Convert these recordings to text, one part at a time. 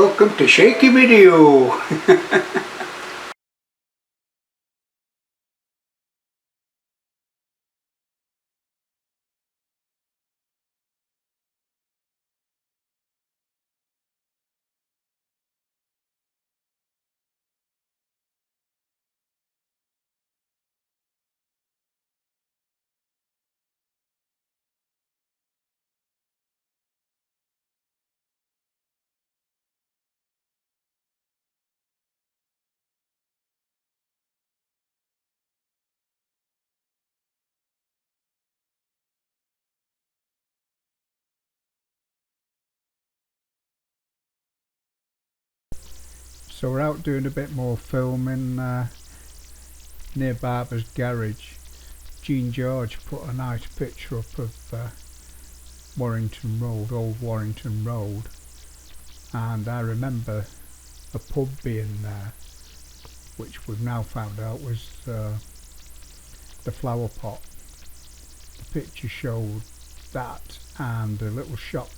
Welcome to Shaky Video. So we're out doing a bit more filming near Barber's garage. Jean George put a nice picture up of Warrington Road, old Warrington Road, and I remember a pub being there, which we've now found out was the Flower Pot. The picture showed that and a little shop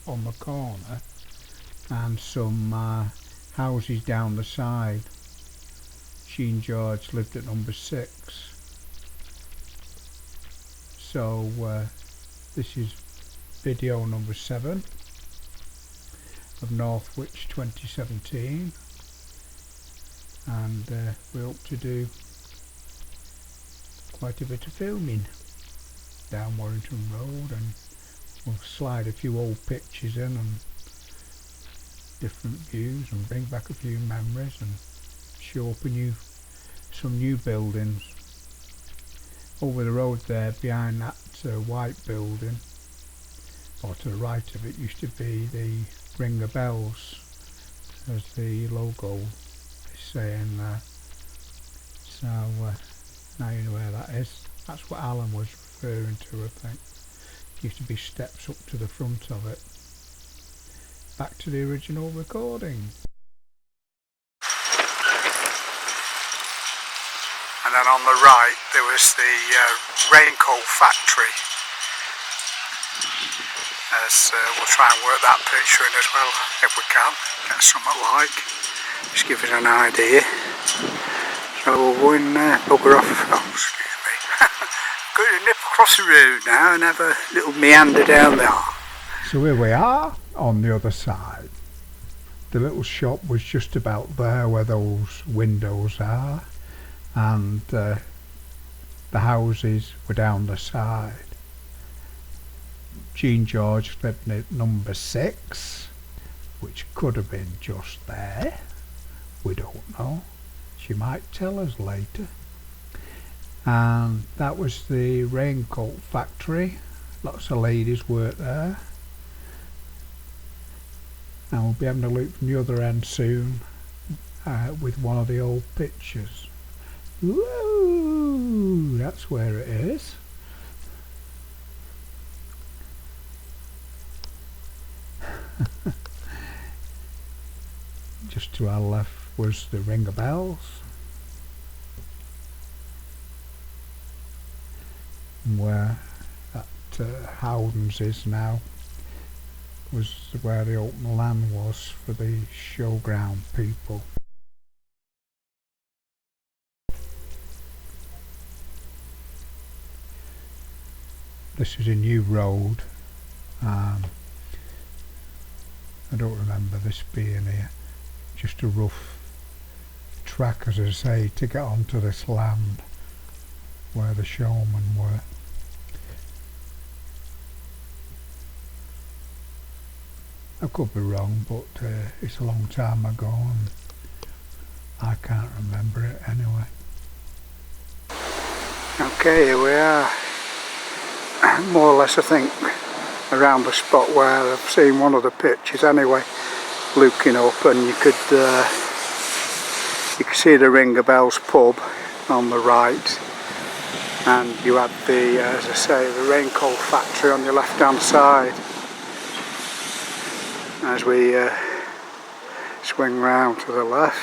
on the corner and some houses down the side. Jean George lived at number 6. So this is video number 7 of Northwich 2017, and we hope to do quite a bit of filming down Warrington Road, and we'll slide a few old pictures in and different views and bring back a few memories and show up some new buildings. Over the road there behind that white building, or to the right of it, used to be the Ring of Bells, as the logo is saying there. So now you know where that is. That's what Alan was referring to, I think. Used to be steps up to the front of it. Back to the original recording. And then on the right there was the raincoat factory. As we'll try and work that picture in as well if we can, get something like, just give us an idea. So we'll go in there, bugger off, oh, excuse me, going to nip across the road now and have a little meander down there. So here we are on the other side. The little shop was just about there where those windows are, and the houses were down the side. Jean George lived at number 6, which could have been just there. We don't know. She might tell us later. And that was the raincoat factory. Lots of ladies work there. And we'll be having a look from the other end soon with one of the old pictures. Woo! That's where it is. Just to our left was the Ring of Bells, and where that Howden's is now was where the open land was for the showground people. This is a new road. I don't remember this being here. Just a rough track, as I say, to get onto this land where the showmen were. I could be wrong, but it's a long time ago and I can't remember it anyway. Okay, here we are. More or less, I think, around the spot where I've seen one of the pictures anyway, looking up, and you could see the Ring of Bells pub on the right, and you had the, as I say, the raincoat factory on your left hand side. As we swing round to the left,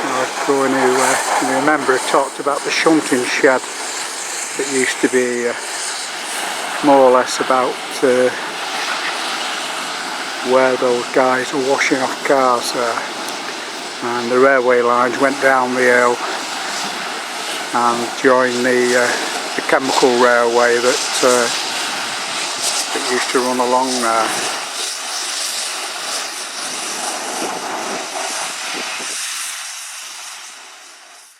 I was going to remember I talked about the shunting shed that used to be more or less about where those guys were washing off cars there. And the railway lines went down the hill and joined the chemical railway that used to run along there.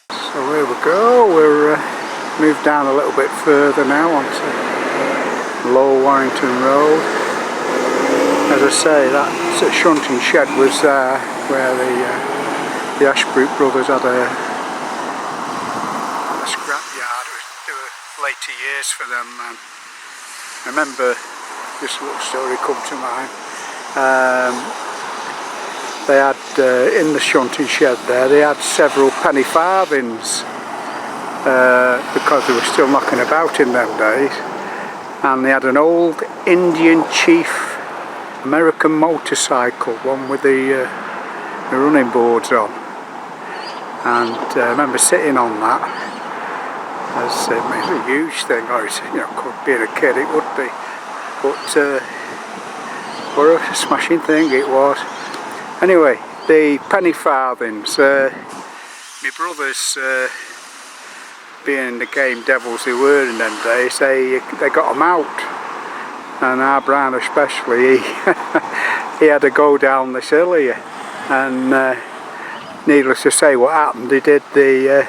So here we go, we're moved down a little bit further now onto Lower Warrington Road. As I say, that shunting shed was there where the Ashbrook brothers had a scrapyard. They were later years for them. I remember this little story come to mind. They had in the shunting shed there, they had several penny farthings because they were still knocking about in them days, and they had an old Indian Chief American motorcycle, one with the running boards on, and I remember sitting on that. As it was a huge thing. Being a kid it would be, but what a smashing thing it was. Anyway, the penny farthings, my brothers, being the game devils they were in them days, they got them out, and our Brown especially, he had to go down this hill here, and needless to say what happened, he did the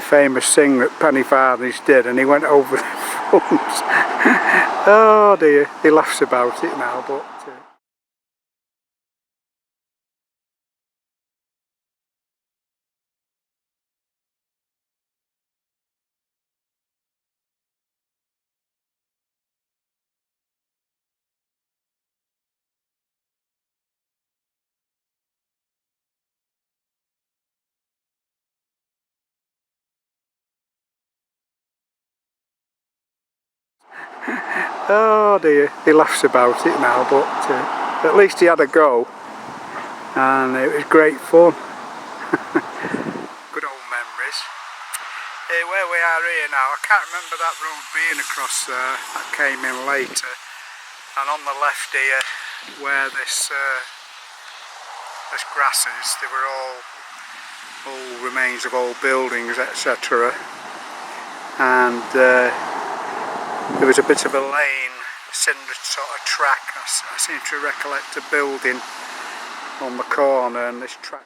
famous thing that penny farthings did, and he went over the front. Oh dear, he laughs about it now, but oh dear, he laughs about it now, but at least he had a go, and it was great fun. Good old memories. Where we are here now, I can't remember that road being across there, that came in later, and on the left here, where this grass is, they were all remains of old buildings, etc. And there was a bit of a lane, cinder sort of track. I seem to recollect a building on the corner, and this track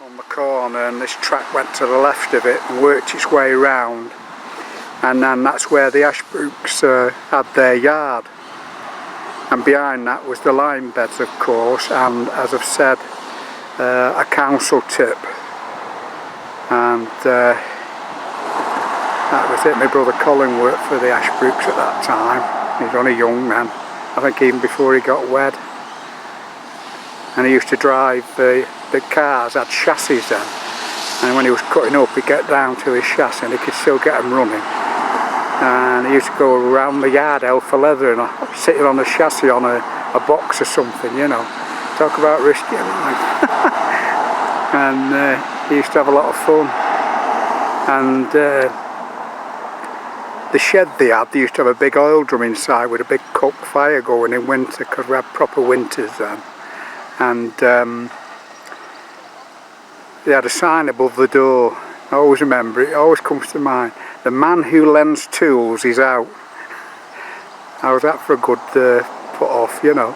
on the corner, and this track went to the left of it and worked its way round, and then that's where the Ashbrooks had their yard, and behind that was the lime beds, of course, and as I've said, a council tip, and that was it. My brother Colin worked for the Ashbrooks at that time. He was only young then, I think even before he got wed, and he used to drive the cars had chassis then, and when he was cutting up he'd get down to his chassis and he could still get them running, and he used to go around the yard held for leather and sitting on the chassis on a box or something, you know. Talk about risky life. And he used to have a lot of fun, and the shed they used to have a big oil drum inside with a big coke fire going in winter, because we had proper winters then, and they had a sign above the door. I always remember it, always comes to mind. The man who lends tools is out. How's that for a good put off, you know?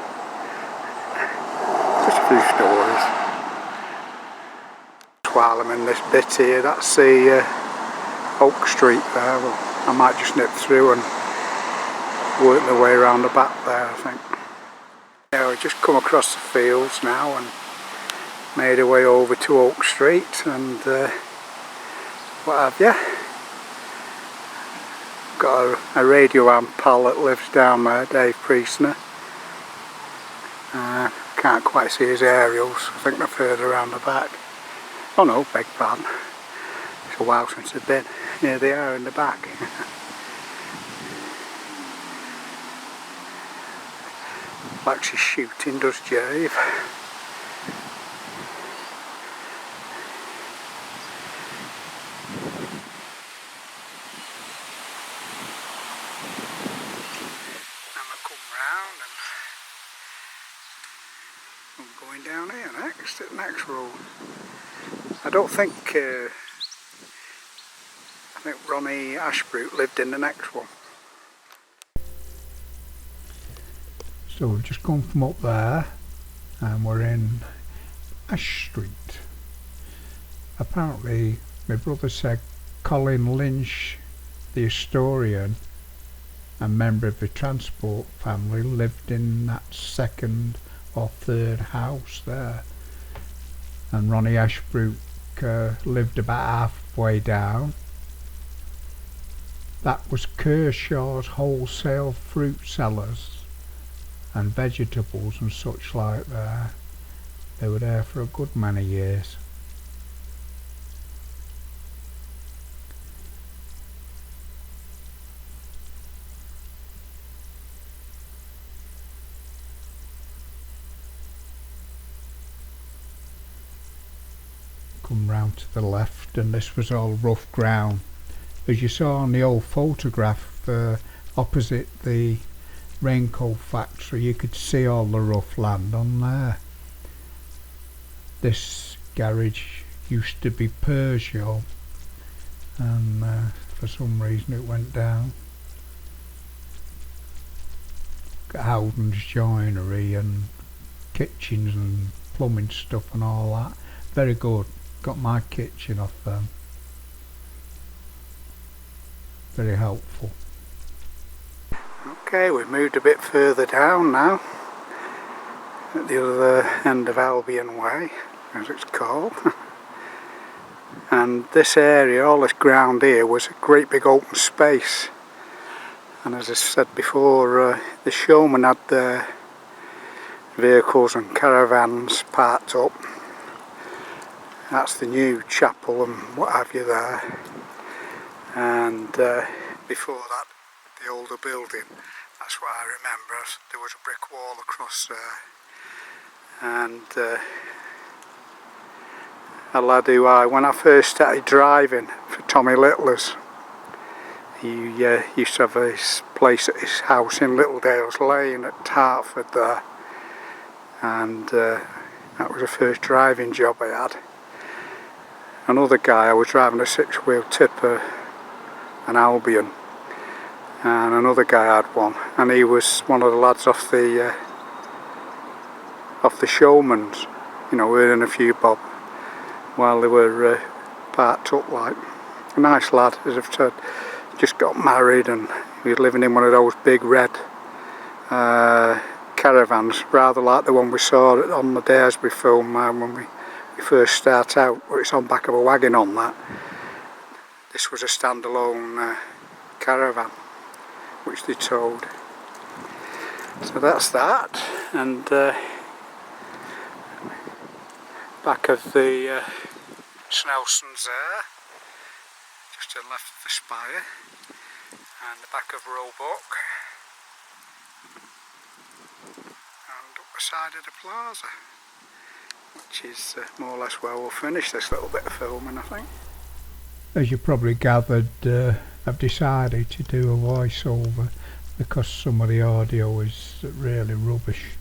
Just a few stories. While I'm in this bit here, that's the Oak Street there. Well, I might just nip through and work my way around the back there, I think. Yeah, we've just come across the fields now and made our way over to Oak Street and what have you. Got a radio amp pal that lives down there, Dave Priestner. Can't quite see his aerials, I think they're further around the back. Oh no, beg pardon. It's a while since they've been. Here they are in the back. Likes his shooting, does Jave. Going down here next, at the next road. I don't think, I think Ronnie Ashbrook lived in the next one. So we've just come from up there and we're in Ash Street. Apparently my brother said Colin Lynch, the historian and member of the Transport family, lived in that second or third house there, and Ronnie Ashbrook lived about halfway down. That was Kershaw's wholesale fruit sellers and vegetables and such like there. They were there for a good many years. Come round to the left and this was all rough ground. As you saw on the old photograph opposite the raincoat factory, you could see all the rough land on there. This garage used to be Peugeot and for some reason it went down. Got Howden's joinery and kitchens and plumbing stuff and all that. Very good. Got my kitchen off them. Very helpful. Okay, we've moved a bit further down now, at the other end of Albion Way, as it's called. And this area, all this ground here, was a great big open space. And as I said before, the showman had their vehicles and caravans parked up. That's the new chapel and what have you there. And before that, the older building. That's what I remember. There was a brick wall across there. And a lad who when I first started driving for Tommy Littler's, he used to have his place at his house in Littledale's Lane at Hartford there. And that was the first driving job I had. Another guy, I was driving a 6-wheel tipper, an Albion, and another guy had one, and he was one of the lads off the showman's, you know, earning a few bob while they were parked up like. A nice lad, as I've said, just got married and he was living in one of those big red caravans, rather like the one we saw on the Daresbury film when we first start out, where it's on back of a wagon on that. This was a standalone caravan which they towed. So that's that, and back of the Snelsons there, just to the left of the spire, and the back of Roebuck, and up the side of the plaza, which is more or less where we'll finish this little bit of filming, I think. As you probably gathered, I've decided to do a voiceover because some of the audio is really rubbish.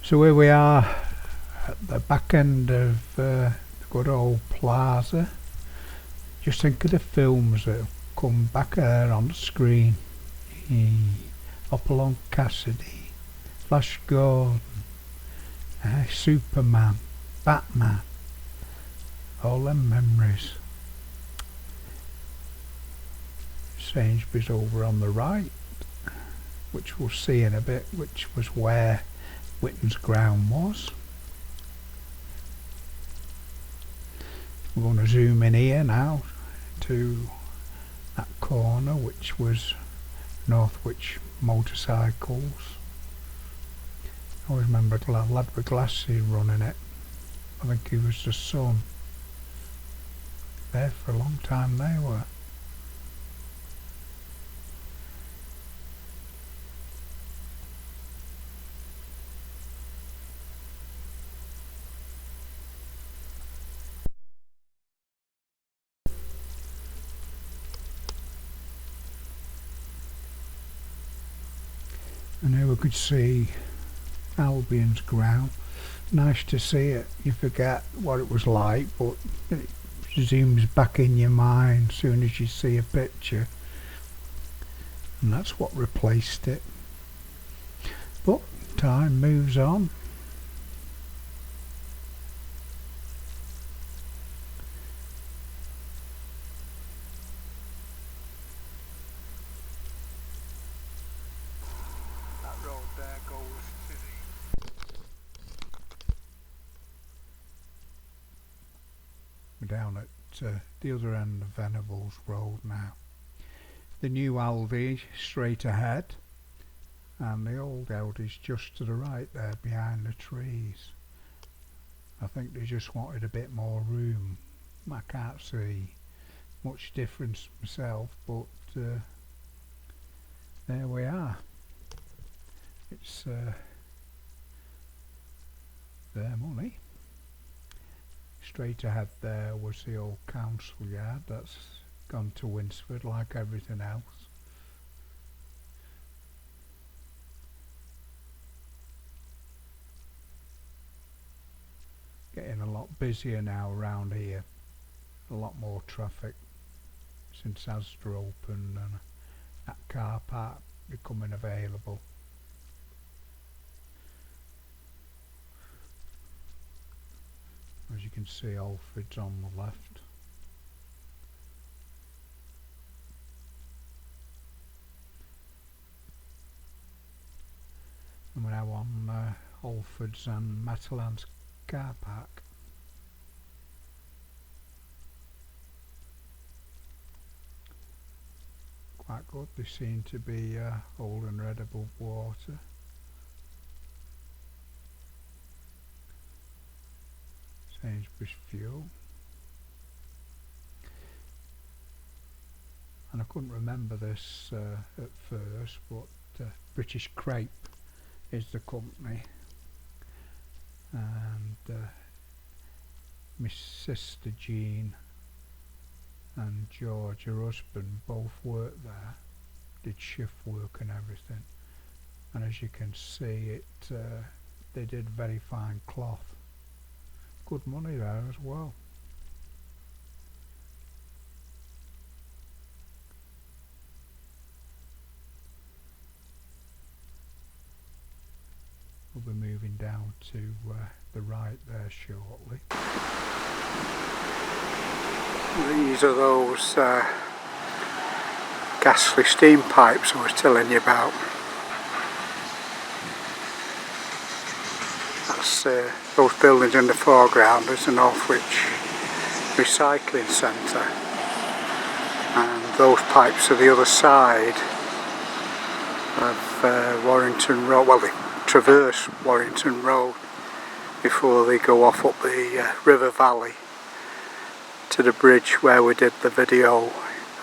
So here we are at the back end of the good old plaza. Just think of the films that have come back there on the screen. Hopalong Cassidy, Flash Gordon, Superman, Batman, all them memories. Sainsbury's over on the right, which we'll see in a bit, which was where Whitton's ground was. We're going to zoom in here now to that corner, which was Northwich Motorcycles. I always remember a lad with glasses running it. I think he was the son. There for a long time they were. And here we could see Albion's ground. Nice to see it. You forget what it was like, but it zooms back in your mind as soon as you see a picture. And that's what replaced it. But time moves on. We're down at the other end of Venables Road now. The new Aldi straight ahead, and the old Aldi's just to the right there behind the trees. I think they just wanted a bit more room. I can't see much difference myself, but there we are. It's their money. Straight ahead there was the old council yard. That's gone to Winsford like everything else. Getting a lot busier now around here. A lot more traffic since Asda opened and that car park becoming available. As you can see, Alfred's on the left. And we're now on Alfred's and Matalan's car park. Quite good. They seem to be holding red above water. Sainsbury's fuel. And I couldn't remember this at first, but British Crepe is the company, and my sister Jean and George, her husband, both worked there, did shift work and everything, and as you can see, they did very fine cloth. Good money there as well. We'll be moving down to the right there shortly. These are those ghastly steam pipes I was telling you about. That's those buildings in the foreground is the Northwich Recycling Centre, and those pipes are the other side of Warrington Road. Well, they traverse Warrington Road before they go off up the river valley to the bridge where we did the video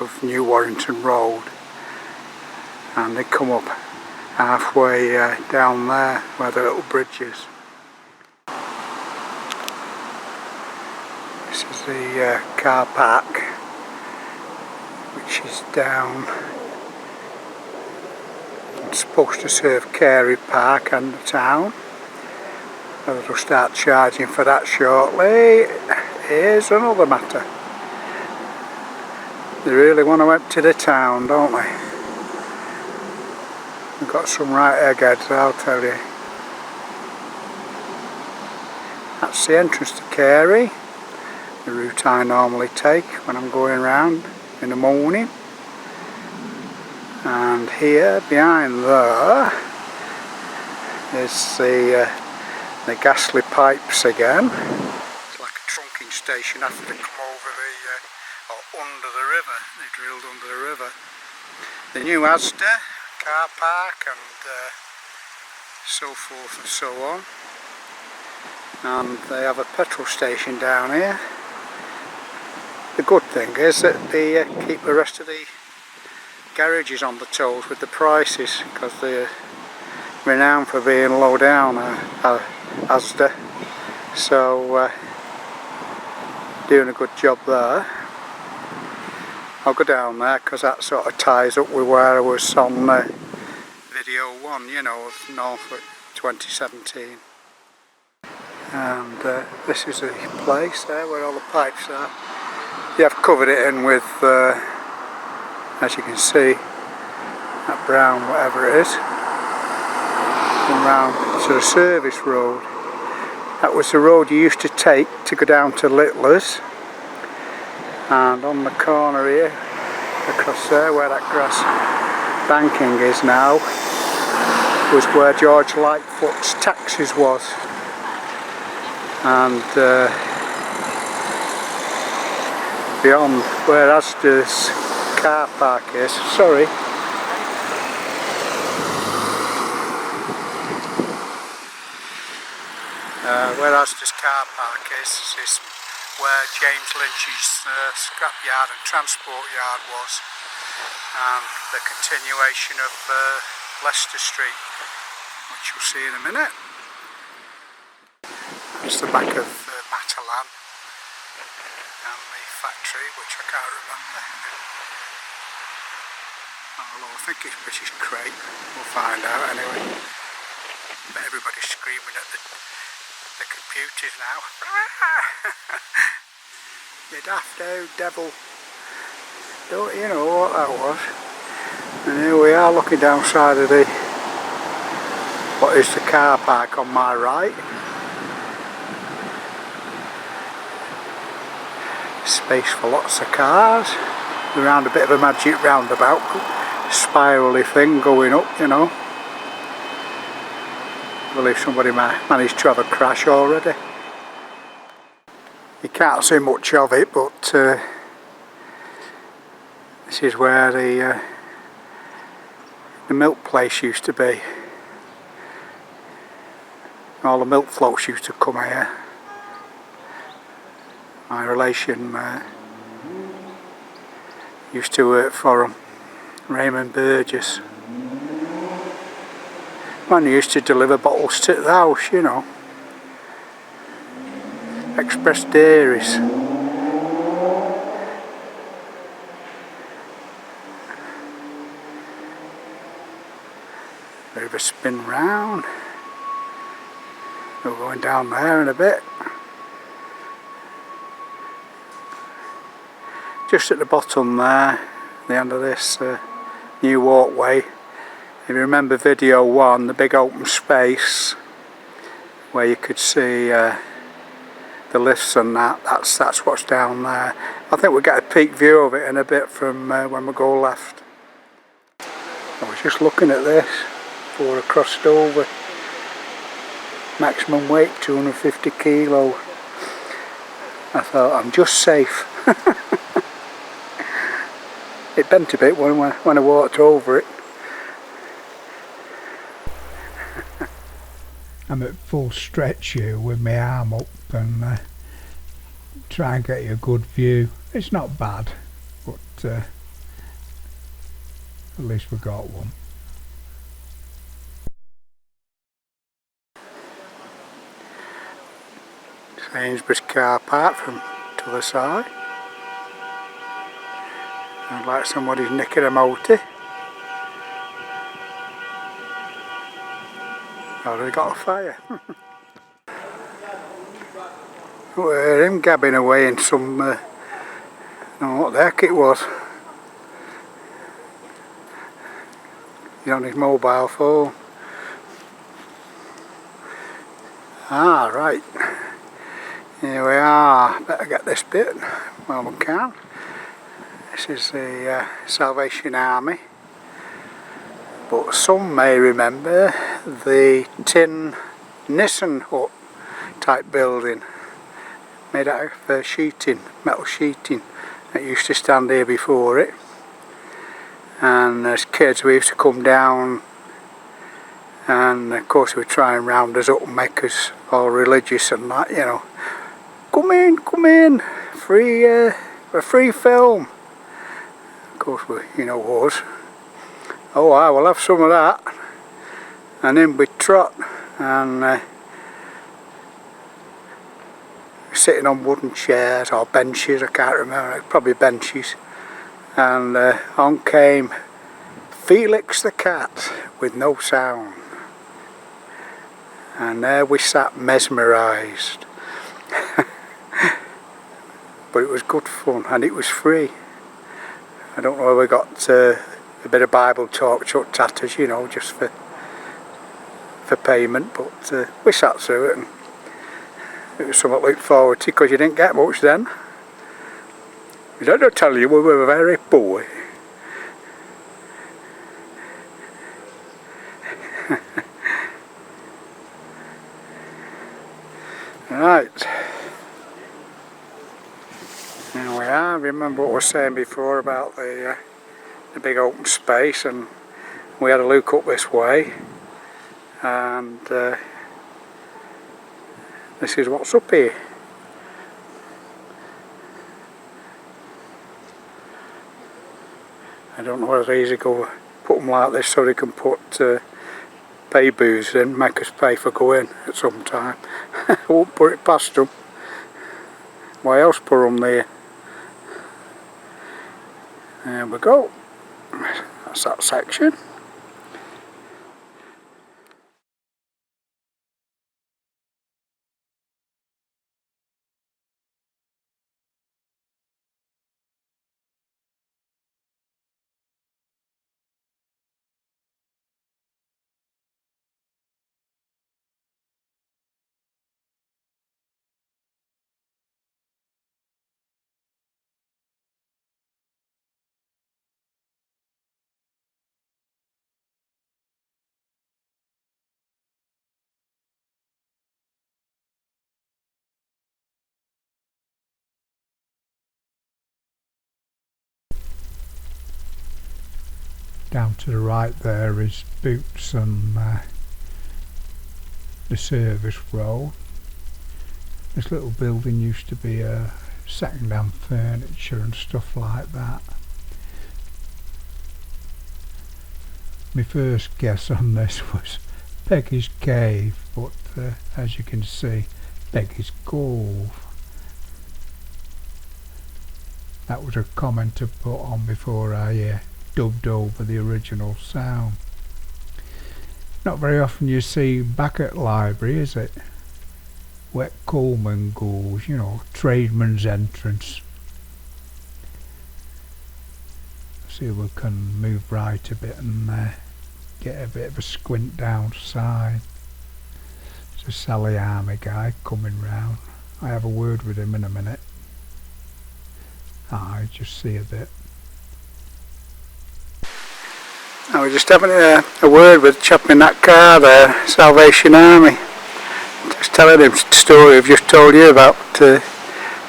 of New Warrington Road, and they come up halfway down there where the little bridge is. This is the car park, which is down. It's supposed to serve Carey Park and the town. They'll start charging for that shortly. Here's another matter. They really want to empty the town, don't they? They've got some right eggheads, I'll tell you. That's the entrance to Carey. The route I normally take when I'm going round in the morning. And here behind there is the ghastly pipes again. It's like a trunking station after they come over or under the river. They drilled under the river. The new Asda car park and so forth and so on. And they have a petrol station down here. The good thing is that they keep the rest of the garages on the toes with the prices, because they're renowned for being low down, Asda. So doing a good job there. I'll go down there because that sort of ties up with where I was on video 1, you know, of Northwich 2017. And this is the place there where all the pipes are. They have covered it in with, as you can see, that brown whatever it is, and round to the service road. That was the road you used to take to go down to Littler's. And on the corner here, across there where that grass banking is now, was where George Lightfoot's taxis was. And beyond where Asda's car park is, sorry, where Asda's car park is where James Lynch's scrapyard and transport yard was, and the continuation of Leicester Street, which you'll see in a minute. That's the back of Matalan and the factory, which I can't remember. Although I think it's British Crate, we'll find out anyway. But everybody's screaming at the computers now. You daft old devil. Don't you know what that was? And here we are looking down side of the, what is the car park on my right. Space for lots of cars. Around a bit of a magic roundabout, spirally thing going up, you know. I believe somebody managed to have a crash already. You can't see much of it, but this is where the milk place used to be. All the milk floats used to come here. My relation used to work for him, Raymond Burgess. Man used to deliver bottles to the house, you know. Express dairies. Bit of a spin round. We're going down there in a bit. Just at the bottom there, the end of this new walkway. If you remember video 1, the big open space where you could see the lifts and that's what's down there. I think we'll get a peek view of it in a bit from when we go left. I was just looking at this before I crossed over. Maximum weight 250 kilo. I thought, I'm just safe. It bent a bit when I walked over it. I'm at full stretch here with my arm up and try and get you a good view. It's not bad, but at least we got one. Sainsbury's car park from to the side. Sounds like somebody's nicking a motor. Oh, they got a fire. We're him gabbing away in some, I don't know what the heck it was. He's on his mobile phone. Ah, right. Here we are. Better get this bit while we can. This is the Salvation Army But some may remember the tin Nissan hut type building made out of sheeting, metal sheeting that used to stand here before it. And as kids we used to come down, and of course they would try and round us up and make us all religious and that, you know. Come in, free, a free film. Of course we, you know, was. Oh, I will have some of that. And in we trot, and sitting on wooden chairs or benches, I can't remember, probably benches. And on came Felix the cat with no sound. And there we sat mesmerised. But it was good fun and it was free. I don't know whether we got a bit of Bible talk chucked at us, you know, just for payment, but we sat through it and it was something to look forward to, because you didn't get much then. I don't tell you, we were very poor. Right, here we are. Remember what I was saying before about the big open space, and we had a look up this way, and this is what's up here. I don't know whether these go put them like this so they can put pay booths in, make us pay for going at some time. I won't put it past them. Why else put them there? There we go. That's that section. Down to the right there is Boots and the service road. This little building used to be second-hand furniture and stuff like that. My first guess on this was Peggy's Cave, but as you can see, Peggy's Cove. That was a comment to put on before I dubbed over the original sound. Not very often you see back at library, is it? Where Coleman goes, you know, tradesman's entrance. See if we can move right a bit and get a bit of a squint downside. It's a Sally Army guy coming round. I have a word with him in a minute. I just see a bit. I was just having a word with the chap in that car there, Salvation Army. Just telling him the story I've just told you about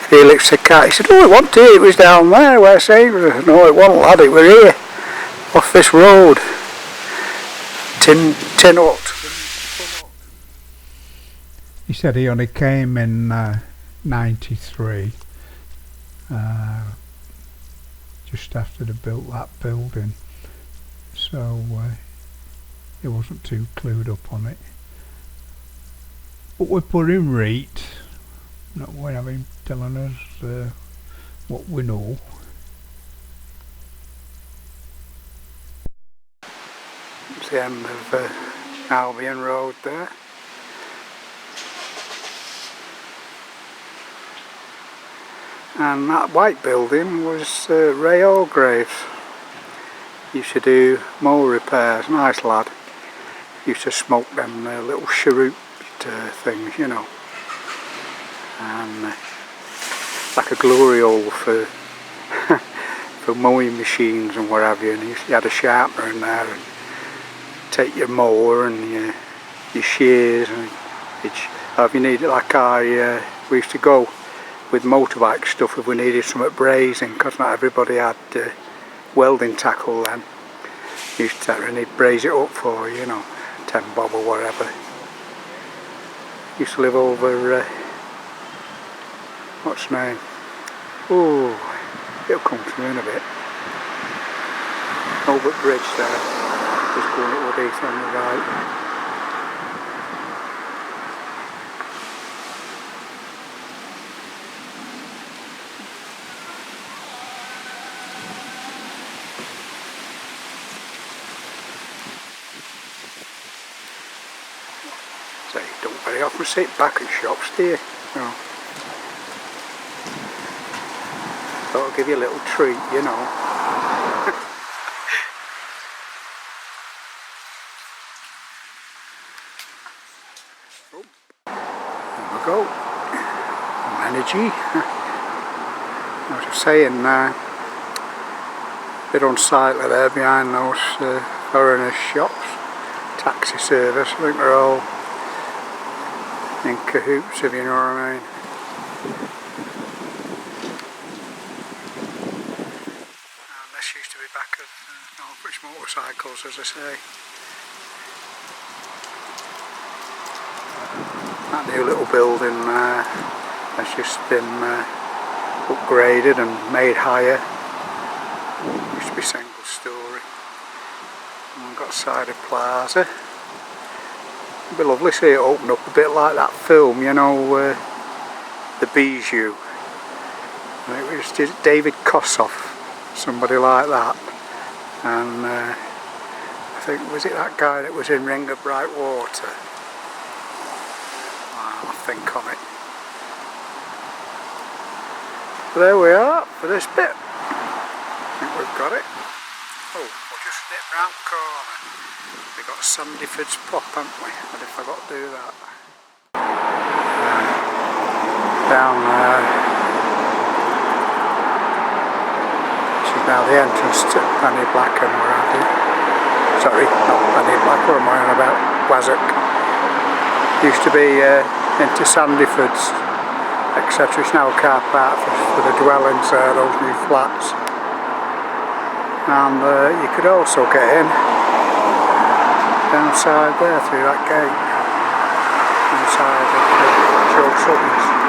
Felix the cat. He said, oh, it wasn't here, it was down there where I say. No, it wasn't, lad, it was here, off this road. Tin hut. He said he only came in 93, just after they built that building. So he wasn't too clued up on it. But we put him right. Not when having telling us what we know. It's the end of Albion Road there. And that white building was Ray Orgrave's. Used to do mower repairs, nice lad. Used to smoke them little cheroot things, you know. And like a glory hole for for mowing machines and what have you. And he had a sharpener in there, and take your mower and your shears, and if you need it, like we used to go with motorbike stuff if we needed some brazing, because not everybody had welding tackle then. You used to and he'd braze it up for you, 10 bob or whatever. Used to live over what's the name? Oh, it'll come to me in a bit. Over at bridge there, just going up the heath on the right. So you don't very often sit back at shops, do you? No. Thought I'd give you a little treat, Oh, there we go. Some energy. I was saying, a bit unsightly there behind those foreigners' shops. Taxi service, I think they're all in cahoots, if you know what I mean. And this used to be back at Northwich motorcycles, as I say. That new little building has just been upgraded and made higher. Used to be single story. And we've got Cider Plaza. It'd be lovely to see it open up a bit like that film, The Bijou. It was David Kossoff, somebody like that. And I think, was it that guy that was in Ring of Bright Water? I'll think on it. But there we are for this bit. I think we've got it. Oh, we'll just nip round the corner. We've got Sandyford's Pop, haven't we? I forgot to do that. Down there. This is now the entrance to Penny Black and where have you. Sorry, not Penny Black, what am I on about? Wassock. Used to be into Sandyford's, etc. It's now a car park for the dwellings there, those new flats. And you could also get in downside there through that gate inside of Joe Sutton's.